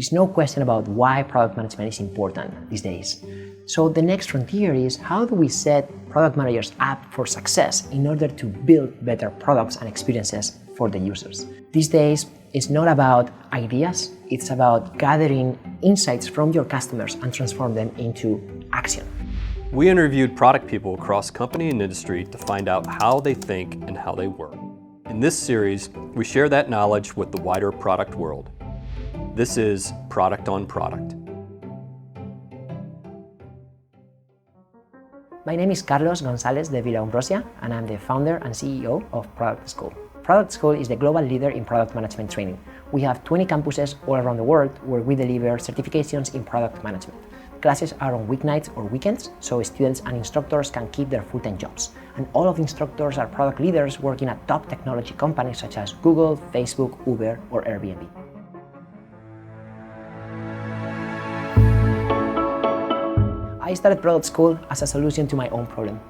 There's no question about why product management is important these days. So the next frontier is how do we set product managers up for success in order to build better products and experiences for the users. These days, it's not about ideas, it's about gathering insights from your customers and transform them into action. We interviewed product people across company and industry to find out how they think and how they work. In this series, we share that knowledge with the wider product world. This is Product on Product. My name is Carlos Gonzalez de Villaumbrosia, and I'm the founder and CEO of Product School. Product School is the global leader in product management training. We have 20 campuses all around the world where we deliver certifications in product management. Classes are on weeknights or weekends, so students and instructors can keep their full-time jobs. And all of the instructors are product leaders working at top technology companies such as Google, Facebook, Uber, or Airbnb. I started Product School as a solution to my own problem.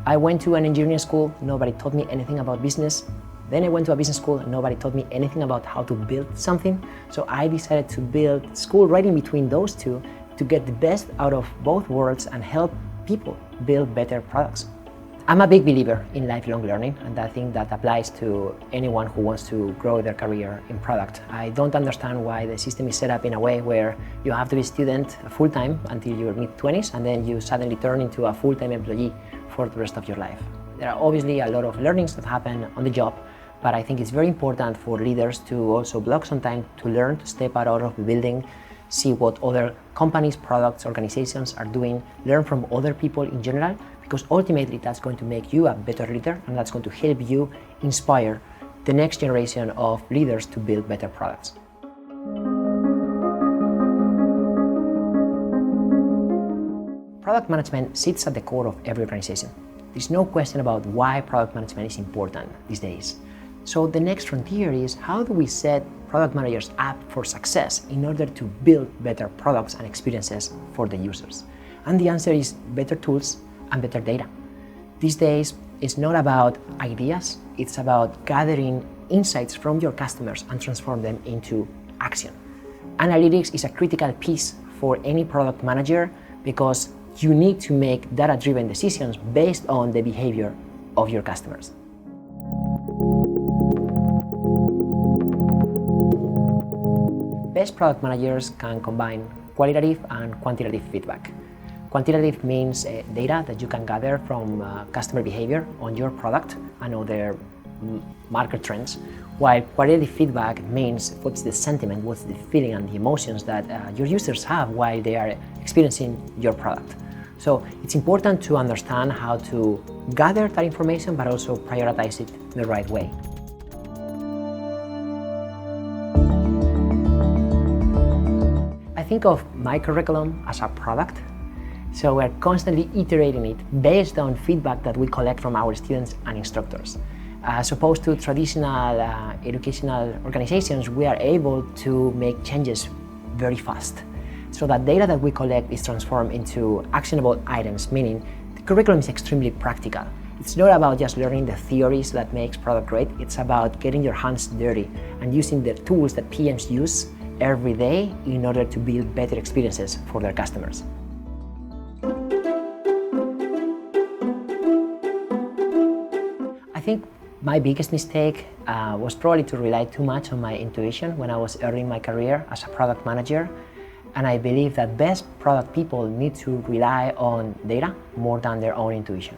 I went to an engineering school, nobody taught me anything about business. Then I went to a business school and nobody taught me anything about how to build something. So I decided to build school right in between those two to get the best out of both worlds and help people build better products. I'm a big believer in lifelong learning, and I think that applies to anyone who wants to grow their career in product. I don't understand why the system is set up in a way where you have to be a student full-time until your mid-20s and then you suddenly turn into a full-time employee for the rest of your life. There are obviously a lot of learnings that happen on the job, but I think it's very important for leaders to also block some time to learn, to step out of the building, see what other companies, products, organizations are doing, learn from other people in general, because ultimately that's going to make you a better leader and that's going to help you inspire the next generation of leaders to build better products. Product management sits at the core of every organization. There's no question about why product management is important these days. So the next frontier is how do we set product managers up for success in order to build better products and experiences for the users? And the answer is better tools and better data. These days, it's not about ideas, it's about gathering insights from your customers and transform them into action. Analytics is a critical piece for any product manager because you need to make data-driven decisions based on the behavior of your customers. Best product managers can combine qualitative and quantitative feedback. Quantitative means data that you can gather from customer behavior on your product and other market trends, while qualitative feedback means what's the sentiment, what's the feeling and the emotions that your users have while they are experiencing your product. So it's important to understand how to gather that information but also prioritize it the right way. I think of my curriculum as a product. So we're constantly iterating it based on feedback that we collect from our students and instructors. As opposed to traditional educational organizations, we are able to make changes very fast. So that data that we collect is transformed into actionable items, meaning the curriculum is extremely practical. It's not about just learning the theories that makes product great, it's about getting your hands dirty and using the tools that PMs use every day in order to build better experiences for their customers. I think my biggest mistake was probably to rely too much on my intuition when I was early in my career as a product manager. And I believe that best product people need to rely on data more than their own intuition.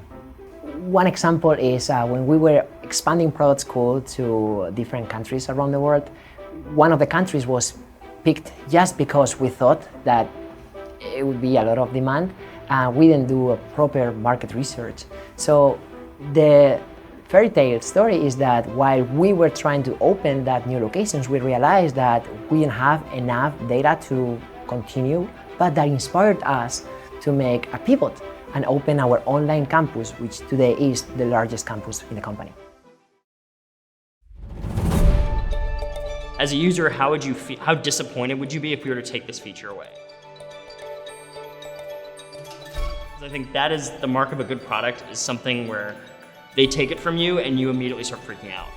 One example is when we were expanding Product School to different countries around the world, one of the countries was picked just because we thought that it would be a lot of demand. We didn't do a proper market research. So the fairy tale story is that while we were trying to open that new locations, we realized that we didn't have enough data to continue, but that inspired us to make a pivot and open our online campus, which today is the largest campus in the company. As a user, how would you feel, how disappointed would you be if we were to take this feature away? I think that is the mark of a good product, is something where they take it from you and you immediately start freaking out.